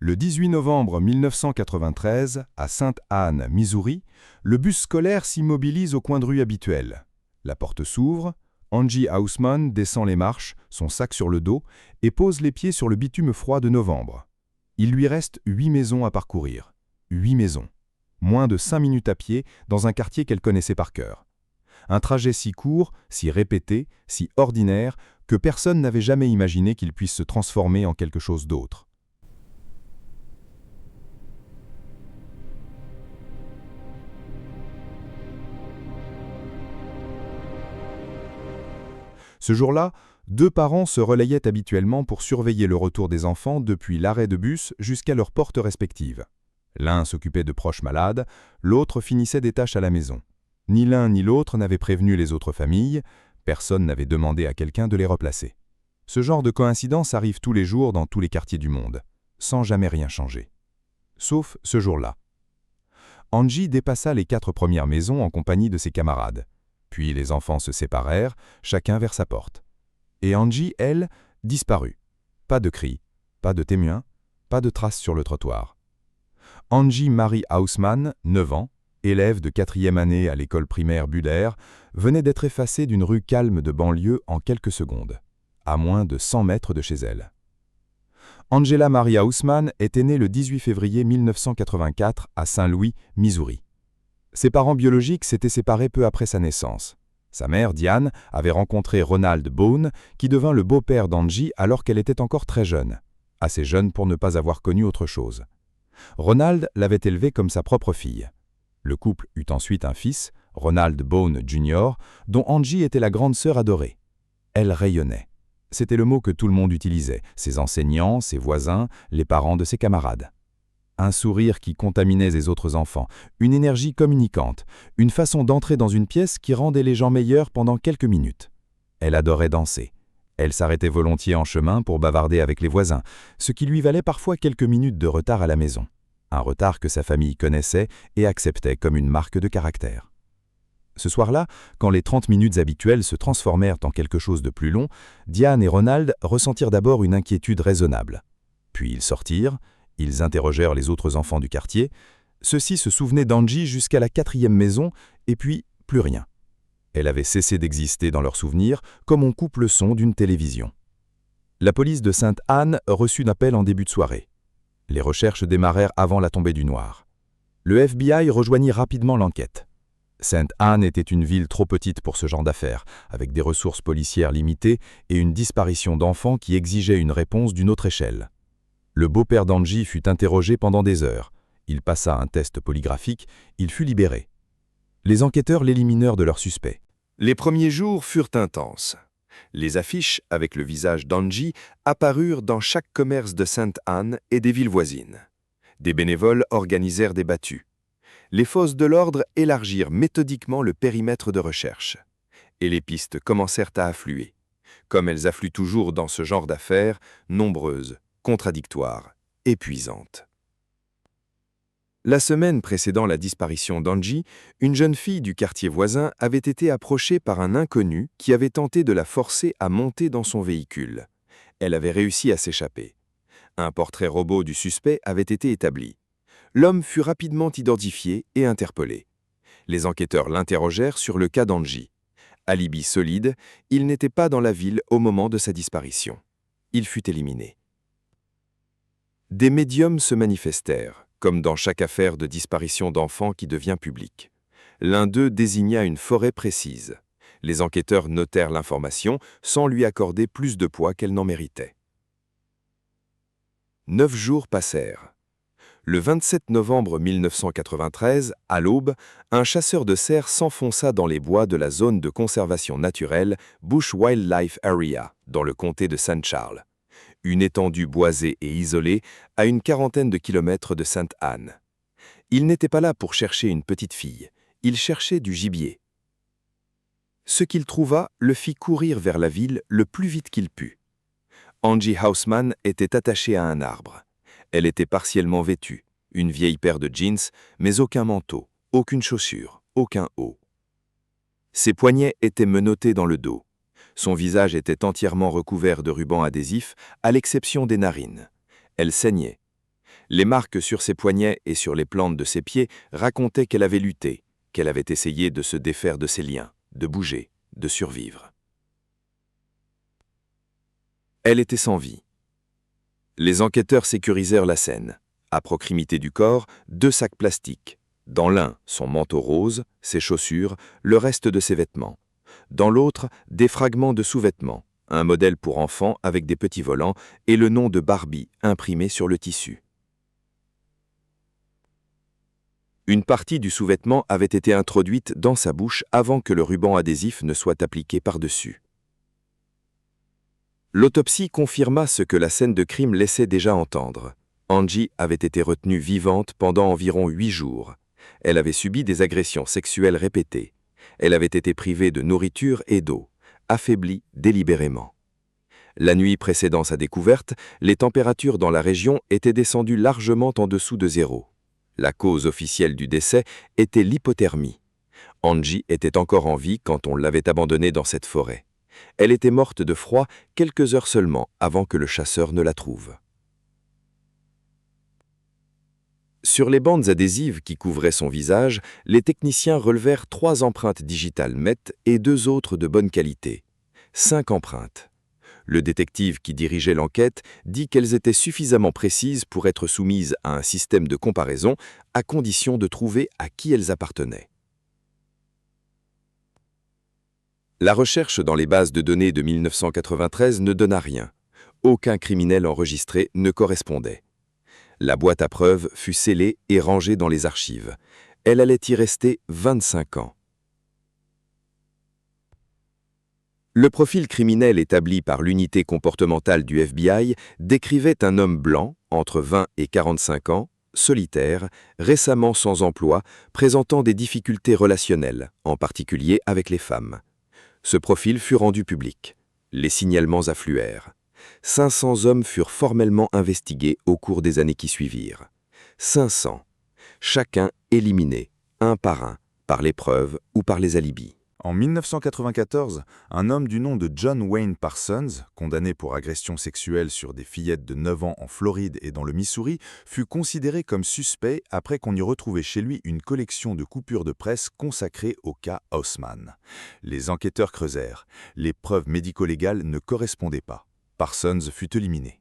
Le 18 novembre 1993, à Sainte-Anne, Missouri, le bus scolaire s'immobilise au coin de rue habituel. La porte s'ouvre, Angie Hausmann descend les marches, son sac sur le dos, et pose les pieds sur le bitume froid de novembre. Il lui reste 8 maisons à parcourir. 8 maisons. Moins de 5 minutes à pied dans un quartier qu'elle connaissait par cœur. Un trajet si court, si répété, si ordinaire, que personne n'avait jamais imaginé qu'il puisse se transformer en quelque chose d'autre. Ce jour-là, 2 parents se relayaient habituellement pour surveiller le retour des enfants depuis l'arrêt de bus jusqu'à leurs portes respectives. L'un s'occupait de proches malades, l'autre finissait des tâches à la maison. Ni l'un ni l'autre n'avait prévenu les autres familles, personne n'avait demandé à quelqu'un de les replacer. Ce genre de coïncidence arrive tous les jours dans tous les quartiers du monde, sans jamais rien changer. Sauf ce jour-là. Angie dépassa les 4 premières maisons en compagnie de ses camarades. Puis les enfants se séparèrent, chacun vers sa porte. Et Angie, elle, disparut. Pas de cris, pas de témoins, pas de traces sur le trottoir. Angie Marie Hausmann, 9 ans, élève de 4e année à l'école primaire Buller, venait d'être effacée d'une rue calme de banlieue en quelques secondes, à moins de 100 mètres de chez elle. Angela Marie Hausmann était née le 18 février 1984 à Saint-Louis, Missouri. Ses parents biologiques s'étaient séparés peu après sa naissance. Sa mère, Diane, avait rencontré Ronald Bone, qui devint le beau-père d'Angie alors qu'elle était encore très jeune, assez jeune pour ne pas avoir connu autre chose. Ronald l'avait élevée comme sa propre fille. Le couple eut ensuite un fils, Ronald Bone Jr., dont Angie était la grande sœur adorée. Elle rayonnait. C'était le mot que tout le monde utilisait, ses enseignants, ses voisins, les parents de ses camarades. Un sourire qui contaminait les autres enfants, une énergie communicante, une façon d'entrer dans une pièce qui rendait les gens meilleurs pendant quelques minutes. Elle adorait danser. Elle s'arrêtait volontiers en chemin pour bavarder avec les voisins, ce qui lui valait parfois quelques minutes de retard à la maison. Un retard que sa famille connaissait et acceptait comme une marque de caractère. Ce soir-là, quand les 30 minutes habituelles se transformèrent en quelque chose de plus long, Diane et Ronald ressentirent d'abord une inquiétude raisonnable. Puis ils sortirent. Ils interrogèrent les autres enfants du quartier. Ceux-ci se souvenaient d'Angie jusqu'à la 4e maison, et puis plus rien. Elle avait cessé d'exister dans leurs souvenirs, comme on coupe le son d'une télévision. La police de Sainte-Anne reçut un appel en début de soirée. Les recherches démarrèrent avant la tombée du noir. Le FBI rejoignit rapidement l'enquête. Sainte-Anne était une ville trop petite pour ce genre d'affaires, avec des ressources policières limitées et une disparition d'enfants qui exigeait une réponse d'une autre échelle. Le beau-père d'Angie fut interrogé pendant des heures. Il passa un test polygraphique, il fut libéré. Les enquêteurs l'éliminèrent de leur suspect. Les premiers jours furent intenses. Les affiches avec le visage d'Angie apparurent dans chaque commerce de Sainte-Anne et des villes voisines. Des bénévoles organisèrent des battues. Les forces de l'ordre élargirent méthodiquement le périmètre de recherche. Et les pistes commencèrent à affluer. Comme elles affluent toujours dans ce genre d'affaires, nombreuses, contradictoires, épuisantes. La semaine précédant la disparition d'Angie, une jeune fille du quartier voisin avait été approchée par un inconnu qui avait tenté de la forcer à monter dans son véhicule. Elle avait réussi à s'échapper. Un portrait robot du suspect avait été établi. L'homme fut rapidement identifié et interpellé. Les enquêteurs l'interrogèrent sur le cas d'Angie. Alibi solide, il n'était pas dans la ville au moment de sa disparition. Il fut éliminé. Des médiums se manifestèrent, comme dans chaque affaire de disparition d'enfants qui devient publique. L'un d'eux désigna une forêt précise. Les enquêteurs notèrent l'information sans lui accorder plus de poids qu'elle n'en méritait. 9 jours passèrent. Le 27 novembre 1993, à l'aube, un chasseur de cerfs s'enfonça dans les bois de la zone de conservation naturelle Bush Wildlife Area, dans le comté de St. Charles. Une étendue boisée et isolée à une 40aine de kilomètres de Sainte-Anne. Il n'était pas là pour chercher une petite fille, il cherchait du gibier. Ce qu'il trouva le fit courir vers la ville le plus vite qu'il put. Angie Hausmann était attachée à un arbre. Elle était partiellement vêtue, une vieille paire de jeans, mais aucun manteau, aucune chaussure, aucun haut. Ses poignets étaient menottés dans le dos. Son visage était entièrement recouvert de rubans adhésifs, à l'exception des narines. Elle saignait. Les marques sur ses poignets et sur les plantes de ses pieds racontaient qu'elle avait lutté, qu'elle avait essayé de se défaire de ses liens, de bouger, de survivre. Elle était sans vie. Les enquêteurs sécurisèrent la scène. À proximité du corps, 2 sacs plastiques. Dans l'un, son manteau rose, ses chaussures, le reste de ses vêtements. Dans l'autre, des fragments de sous-vêtements, un modèle pour enfants avec des petits volants et le nom de Barbie imprimé sur le tissu. Une partie du sous-vêtement avait été introduite dans sa bouche avant que le ruban adhésif ne soit appliqué par-dessus. L'autopsie confirma ce que la scène de crime laissait déjà entendre. Angie avait été retenue vivante pendant environ 8 jours. Elle avait subi des agressions sexuelles répétées. Elle avait été privée de nourriture et d'eau, affaiblie délibérément. La nuit précédant sa découverte, les températures dans la région étaient descendues largement en dessous de 0. La cause officielle du décès était l'hypothermie. Angie était encore en vie quand on l'avait abandonnée dans cette forêt. Elle était morte de froid quelques heures seulement avant que le chasseur ne la trouve. Sur les bandes adhésives qui couvraient son visage, les techniciens relevèrent 3 empreintes digitales MET et 2 autres de bonne qualité. 5 empreintes. Le détective qui dirigeait l'enquête dit qu'elles étaient suffisamment précises pour être soumises à un système de comparaison, à condition de trouver à qui elles appartenaient. La recherche dans les bases de données de 1993 ne donna rien. Aucun criminel enregistré ne correspondait. La boîte à preuves fut scellée et rangée dans les archives. Elle allait y rester 25 ans. Le profil criminel établi par l'unité comportementale du FBI décrivait un homme blanc, entre 20 et 45 ans, solitaire, récemment sans emploi, présentant des difficultés relationnelles, en particulier avec les femmes. Ce profil fut rendu public. Les signalements affluèrent. 500 hommes furent formellement investigués au cours des années qui suivirent. 500. Chacun éliminé, un par les preuves ou par les alibis. En 1994, un homme du nom de John Wayne Parsons, condamné pour agression sexuelle sur des fillettes de 9 ans en Floride et dans le Missouri, fut considéré comme suspect après qu'on y retrouvait chez lui une collection de coupures de presse consacrée au cas Haussmann. Les enquêteurs creusèrent. Les preuves médico-légales ne correspondaient pas. Parsons fut éliminé.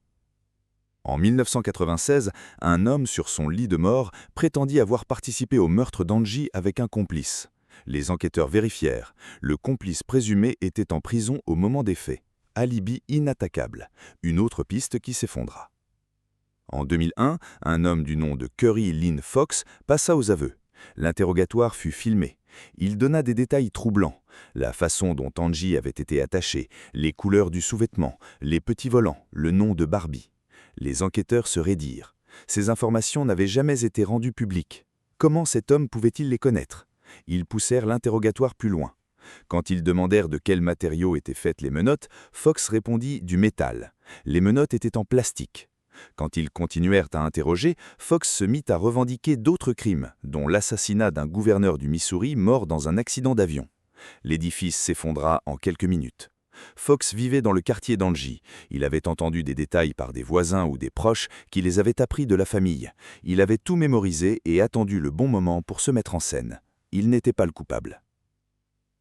En 1996, un homme sur son lit de mort prétendit avoir participé au meurtre d'Angie avec un complice. Les enquêteurs vérifièrent. Le complice présumé était en prison au moment des faits. Alibi inattaquable. Une autre piste qui s'effondra. En 2001, un homme du nom de Curry Lynn Fox passa aux aveux. L'interrogatoire fut filmé. Il donna des détails troublants. La façon dont Angie avait été attachée, les couleurs du sous-vêtement, les petits volants, le nom de Barbie. Les enquêteurs se raidirent. Ces informations n'avaient jamais été rendues publiques. Comment cet homme pouvait-il les connaître ? Ils poussèrent l'interrogatoire plus loin. Quand ils demandèrent de quels matériaux étaient faites les menottes, Fox répondit du métal. Les menottes étaient en plastique. Quand ils continuèrent à interroger, Fox se mit à revendiquer d'autres crimes, dont l'assassinat d'un gouverneur du Missouri mort dans un accident d'avion. L'édifice s'effondra en quelques minutes. Fox vivait dans le quartier d'Angie. Il avait entendu des détails par des voisins ou des proches qui les avaient appris de la famille. Il avait tout mémorisé et attendu le bon moment pour se mettre en scène. Il n'était pas le coupable.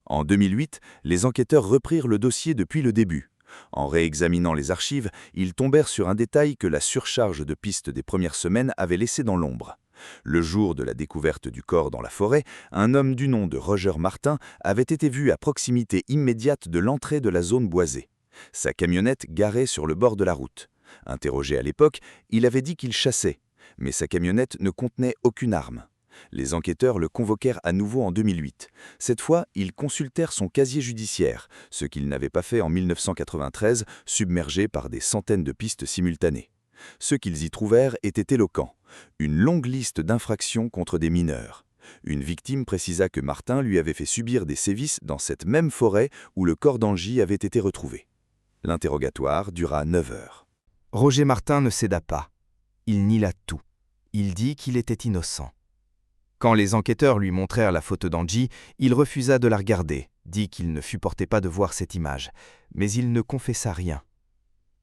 En 2008, les enquêteurs reprirent le dossier depuis le début. En réexaminant les archives, ils tombèrent sur un détail que la surcharge de pistes des premières semaines avait laissé dans l'ombre. Le jour de la découverte du corps dans la forêt, un homme du nom de Roger Martin avait été vu à proximité immédiate de l'entrée de la zone boisée. Sa camionnette garée sur le bord de la route. Interrogé à l'époque, il avait dit qu'il chassait, mais sa camionnette ne contenait aucune arme. Les enquêteurs le convoquèrent à nouveau en 2008. Cette fois, ils consultèrent son casier judiciaire, ce qu'ils n'avaient pas fait en 1993, submergé par des centaines de pistes simultanées. Ce qu'ils y trouvèrent était éloquent. Une longue liste d'infractions contre des mineurs. Une victime précisa que Martin lui avait fait subir des sévices dans cette même forêt où le corps d'Angie avait été retrouvé. L'interrogatoire dura 9 heures. Roger Martin ne céda pas. Il nie tout. Il dit qu'il était innocent. Quand les enquêteurs lui montrèrent la photo d'Angie, il refusa de la regarder, dit qu'il ne supportait pas de voir cette image, mais il ne confessa rien.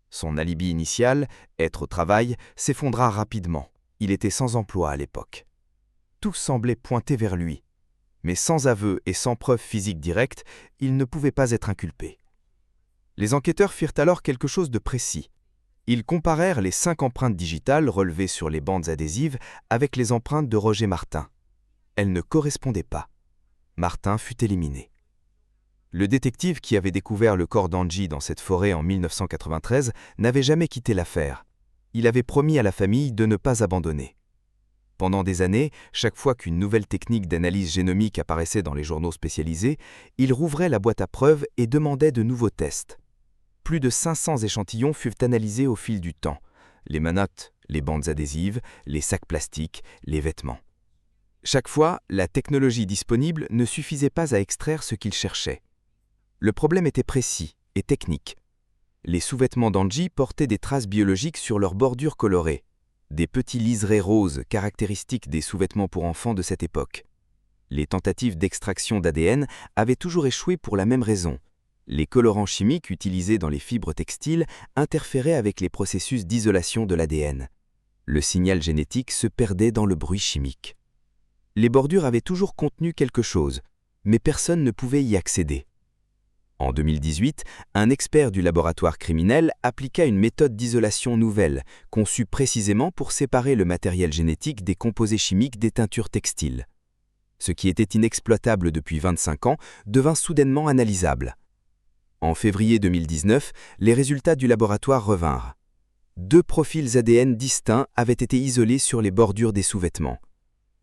Son alibi initial, être au travail, s'effondra rapidement. Il était sans emploi à l'époque. Tout semblait pointer vers lui. Mais sans aveu et sans preuve physique directe, il ne pouvait pas être inculpé. Les enquêteurs firent alors quelque chose de précis. Ils comparèrent les 5 empreintes digitales relevées sur les bandes adhésives avec les empreintes de Roger Martin. Elles ne correspondaient pas. Martin fut éliminé. Le détective qui avait découvert le corps d'Angie dans cette forêt en 1993 n'avait jamais quitté l'affaire. Il avait promis à la famille de ne pas abandonner. Pendant des années, chaque fois qu'une nouvelle technique d'analyse génomique apparaissait dans les journaux spécialisés, il rouvrait la boîte à preuves et demandait de nouveaux tests. Plus de 500 échantillons furent analysés au fil du temps. Les menottes, les bandes adhésives, les sacs plastiques, les vêtements. Chaque fois, la technologie disponible ne suffisait pas à extraire ce qu'il cherchait. Le problème était précis et technique. Les sous-vêtements d'Angie portaient des traces biologiques sur leurs bordures colorées, des petits liserés roses caractéristiques des sous-vêtements pour enfants de cette époque. Les tentatives d'extraction d'ADN avaient toujours échoué pour la même raison. Les colorants chimiques utilisés dans les fibres textiles interféraient avec les processus d'isolation de l'ADN. Le signal génétique se perdait dans le bruit chimique. Les bordures avaient toujours contenu quelque chose, mais personne ne pouvait y accéder. En 2018, un expert du laboratoire criminel appliqua une méthode d'isolation nouvelle, conçue précisément pour séparer le matériel génétique des composés chimiques des teintures textiles. Ce qui était inexploitable depuis 25 ans devint soudainement analysable. En février 2019, les résultats du laboratoire revinrent. 2 profils ADN distincts avaient été isolés sur les bordures des sous-vêtements.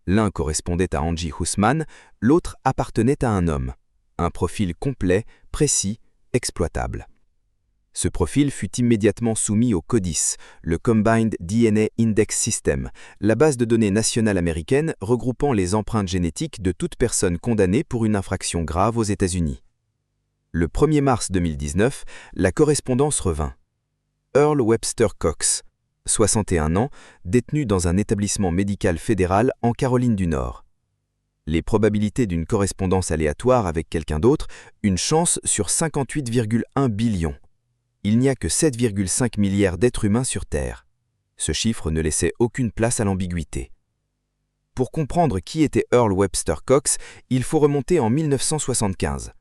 L'un correspondait à Angie Hussman, l'autre appartenait à un homme. Un profil complet, précis, exploitable. Ce profil fut immédiatement soumis au CODIS, le Combined DNA Index System, la base de données nationale américaine regroupant les empreintes génétiques de toute personne condamnée pour une infraction grave aux États-Unis. Le 1er mars 2019, la correspondance revint. Earl Webster Cox, 61 ans, détenu dans un établissement médical fédéral en Caroline du Nord. Les probabilités d'une correspondance aléatoire avec quelqu'un d'autre, une chance sur 58,1 billions. Il n'y a que 7,5 milliards d'êtres humains sur Terre. Ce chiffre ne laissait aucune place à l'ambiguïté. Pour comprendre qui était Earl Webster Cox, il faut remonter en 1975.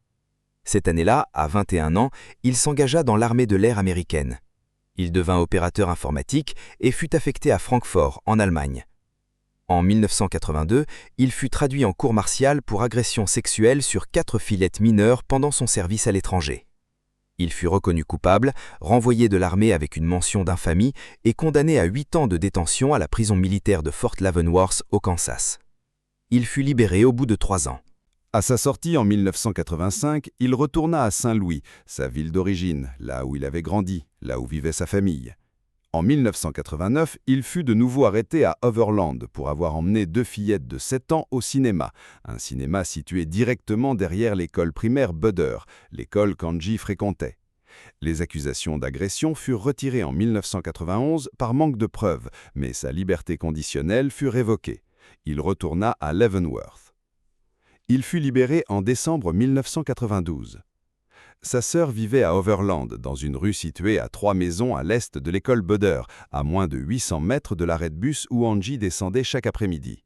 Cette année-là, à 21 ans, il s'engagea dans l'armée de l'air américaine. Il devint opérateur informatique et fut affecté à Francfort, en Allemagne. En 1982, il fut traduit en cour martiale pour agression sexuelle sur 4 fillettes mineures pendant son service à l'étranger. Il fut reconnu coupable, renvoyé de l'armée avec une mention d'infamie et condamné à 8 ans de détention à la prison militaire de Fort Leavenworth au Kansas. Il fut libéré au bout de 3 ans. À sa sortie en 1985, il retourna à Saint-Louis, sa ville d'origine, là où il avait grandi, là où vivait sa famille. En 1989, il fut de nouveau arrêté à Overland pour avoir emmené 2 fillettes de 7 ans au cinéma, un cinéma situé directement derrière l'école primaire Budder, l'école qu'Angie fréquentait. Les accusations d'agression furent retirées en 1991 par manque de preuves, mais sa liberté conditionnelle fut révoquée. Il retourna à Leavenworth. Il fut libéré en décembre 1992. Sa sœur vivait à Overland, dans une rue située à 3 maisons à l'est de l'école Budder, à moins de 800 mètres de l'arrêt de bus où Angie descendait chaque après-midi.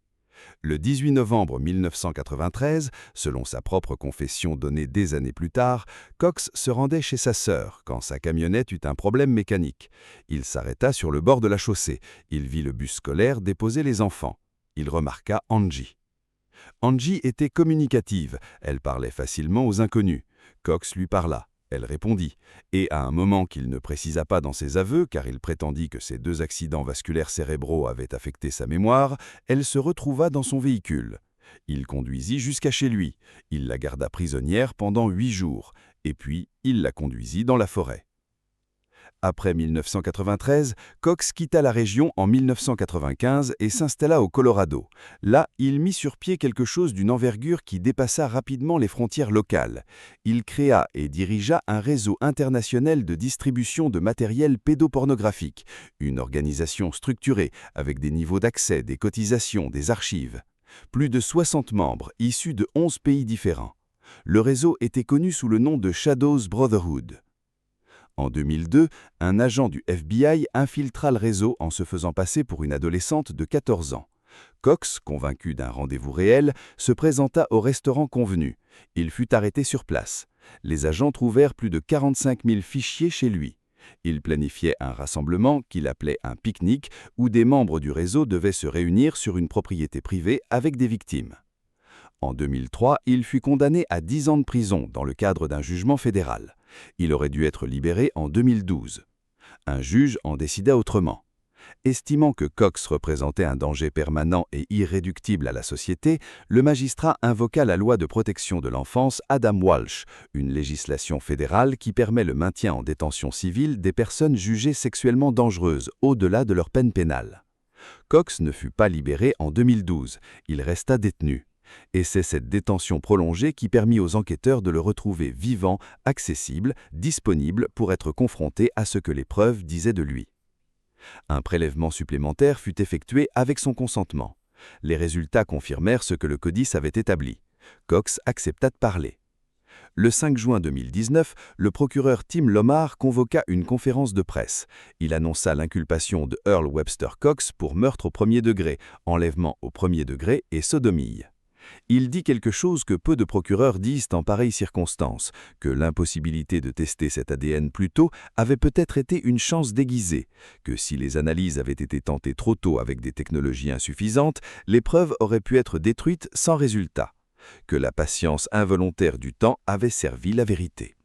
Le 18 novembre 1993, selon sa propre confession donnée des années plus tard, Cox se rendait chez sa sœur quand sa camionnette eut un problème mécanique. Il s'arrêta sur le bord de la chaussée. Il vit le bus scolaire déposer les enfants. Il remarqua Angie. Angie était communicative, elle parlait facilement aux inconnus. Cox lui parla, elle répondit, et à un moment qu'il ne précisa pas dans ses aveux, car il prétendit que ses 2 accidents vasculaires cérébraux avaient affecté sa mémoire, elle se retrouva dans son véhicule. Il conduisit jusqu'à chez lui, il la garda prisonnière pendant 8 jours, et puis il la conduisit dans la forêt. Après 1993, Cox quitta la région en 1995 et s'installa au Colorado. Là, il mit sur pied quelque chose d'une envergure qui dépassa rapidement les frontières locales. Il créa et dirigea un réseau international de distribution de matériel pédopornographique, une organisation structurée avec des niveaux d'accès, des cotisations, des archives. Plus de 60 membres issus de 11 pays différents. Le réseau était connu sous le nom de Shadows Brotherhood. En 2002, un agent du FBI infiltra le réseau en se faisant passer pour une adolescente de 14 ans. Cox, convaincu d'un rendez-vous réel, se présenta au restaurant convenu. Il fut arrêté sur place. Les agents trouvèrent plus de 45 000 fichiers chez lui. Il planifiait un rassemblement qu'il appelait un pique-nique où des membres du réseau devaient se réunir sur une propriété privée avec des victimes. En 2003, il fut condamné à 10 ans de prison dans le cadre d'un jugement fédéral. Il aurait dû être libéré en 2012. Un juge en décida autrement. Estimant que Cox représentait un danger permanent et irréductible à la société, le magistrat invoqua la loi de protection de l'enfance Adam Walsh, une législation fédérale qui permet le maintien en détention civile des personnes jugées sexuellement dangereuses au-delà de leur peine pénale. Cox ne fut pas libéré en 2012, il resta détenu. Et c'est cette détention prolongée qui permit aux enquêteurs de le retrouver vivant, accessible, disponible pour être confronté à ce que les preuves disaient de lui. Un prélèvement supplémentaire fut effectué avec son consentement. Les résultats confirmèrent ce que le codice avait établi. Cox accepta de parler. Le 5 juin 2019, le procureur Tim Lomar convoqua une conférence de presse. Il annonça l'inculpation de Earl Webster Cox pour meurtre au premier degré, enlèvement au premier degré et sodomie. Il dit quelque chose que peu de procureurs disent en pareilles circonstances, que l'impossibilité de tester cet ADN plus tôt avait peut-être été une chance déguisée, que si les analyses avaient été tentées trop tôt avec des technologies insuffisantes, les preuves auraient pu être détruites sans résultat, que la patience involontaire du temps avait servi la vérité.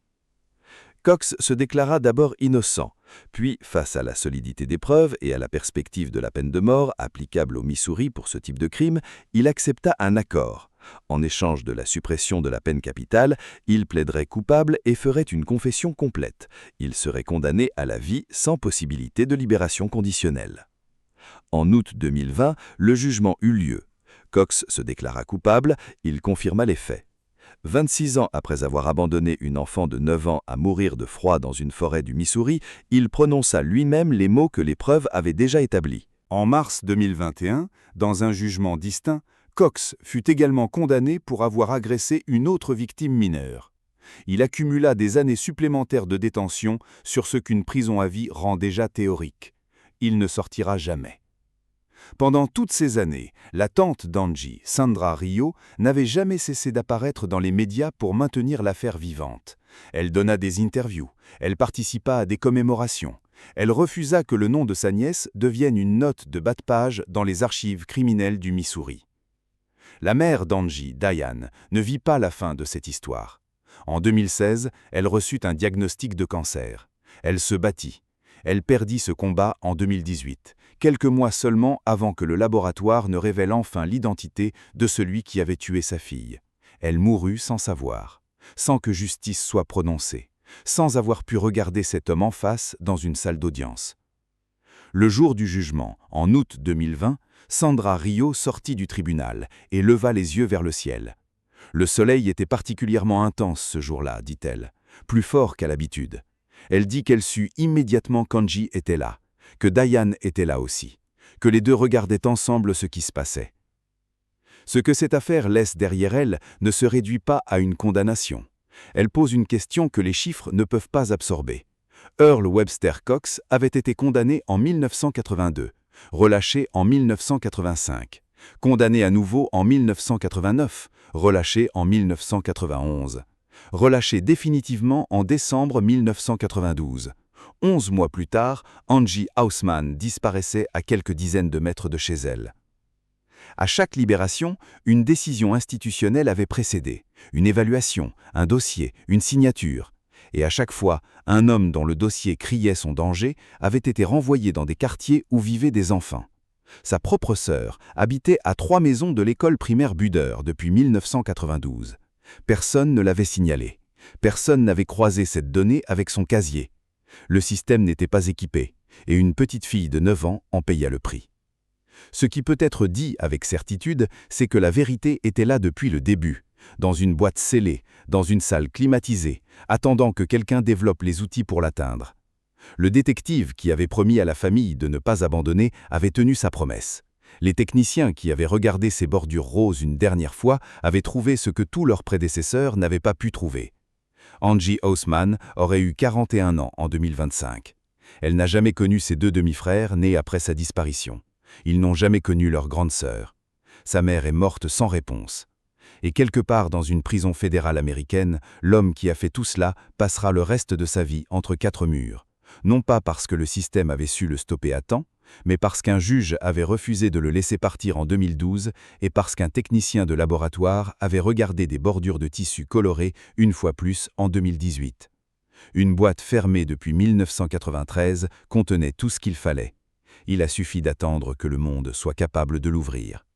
Cox se déclara d'abord innocent, puis, face à la solidité des preuves et à la perspective de la peine de mort applicable au Missouri pour ce type de crime, il accepta un accord. En échange de la suppression de la peine capitale, il plaiderait coupable et ferait une confession complète. Il serait condamné à la vie sans possibilité de libération conditionnelle. En août 2020, le jugement eut lieu. Cox se déclara coupable, il confirma les faits. 26 ans après avoir abandonné une enfant de 9 ans à mourir de froid dans une forêt du Missouri, il prononça lui-même les mots que les preuves avaient déjà établis. En mars 2021, dans un jugement distinct, Cox fut également condamné pour avoir agressé une autre victime mineure. Il accumula des années supplémentaires de détention sur ce qu'une prison à vie rend déjà théorique. Il ne sortira jamais. Pendant toutes ces années, la tante d'Angie, Sandra Rio, n'avait jamais cessé d'apparaître dans les médias pour maintenir l'affaire vivante. Elle donna des interviews, elle participa à des commémorations. Elle refusa que le nom de sa nièce devienne une note de bas de page dans les archives criminelles du Missouri. La mère d'Angie, Diane, ne vit pas la fin de cette histoire. En 2016, elle reçut un diagnostic de cancer. Elle se battit. Elle perdit ce combat en 2018, quelques mois seulement avant que le laboratoire ne révèle enfin l'identité de celui qui avait tué sa fille. Elle mourut sans savoir, sans que justice soit prononcée, sans avoir pu regarder cet homme en face dans une salle d'audience. Le jour du jugement, en août 2020, Sandra Rio sortit du tribunal et leva les yeux vers le ciel. Le soleil était particulièrement intense ce jour-là, dit-elle, plus fort qu'à l'habitude. Elle dit qu'elle sut immédiatement qu'Angie était là, que Diane était là aussi, que les deux regardaient ensemble ce qui se passait. Ce que cette affaire laisse derrière elle ne se réduit pas à une condamnation. Elle pose une question que les chiffres ne peuvent pas absorber. Earl Webster Cox avait été condamné en 1982, relâché en 1985, condamné à nouveau en 1989, relâché en 1991. Relâché définitivement en décembre 1992. 11 mois plus tard, Angie Hausman disparaissait à quelques dizaines de mètres de chez elle. À chaque libération, une décision institutionnelle avait précédé, une évaluation, un dossier, une signature. Et à chaque fois, un homme dont le dossier criait son danger avait été renvoyé dans des quartiers où vivaient des enfants. Sa propre sœur habitait à 3 maisons de l'école primaire Buder depuis 1992. Personne ne l'avait signalé. Personne n'avait croisé cette donnée avec son casier. Le système n'était pas équipé, et une petite fille de 9 ans en paya le prix. Ce qui peut être dit avec certitude, c'est que la vérité était là depuis le début, dans une boîte scellée, dans une salle climatisée, attendant que quelqu'un développe les outils pour l'atteindre. Le détective qui avait promis à la famille de ne pas abandonner avait tenu sa promesse. Les techniciens qui avaient regardé ces bordures roses une dernière fois avaient trouvé ce que tous leurs prédécesseurs n'avaient pas pu trouver. Angie Haussmann aurait eu 41 ans en 2025. Elle n'a jamais connu ses 2 demi-frères nés après sa disparition. Ils n'ont jamais connu leur grande sœur. Sa mère est morte sans réponse. Et quelque part dans une prison fédérale américaine, l'homme qui a fait tout cela passera le reste de sa vie entre 4 murs. Non pas parce que le système avait su le stopper à temps, mais parce qu'un juge avait refusé de le laisser partir en 2012 et parce qu'un technicien de laboratoire avait regardé des bordures de tissu colorés une fois plus en 2018. Une boîte fermée depuis 1993 contenait tout ce qu'il fallait. Il a suffi d'attendre que le monde soit capable de l'ouvrir.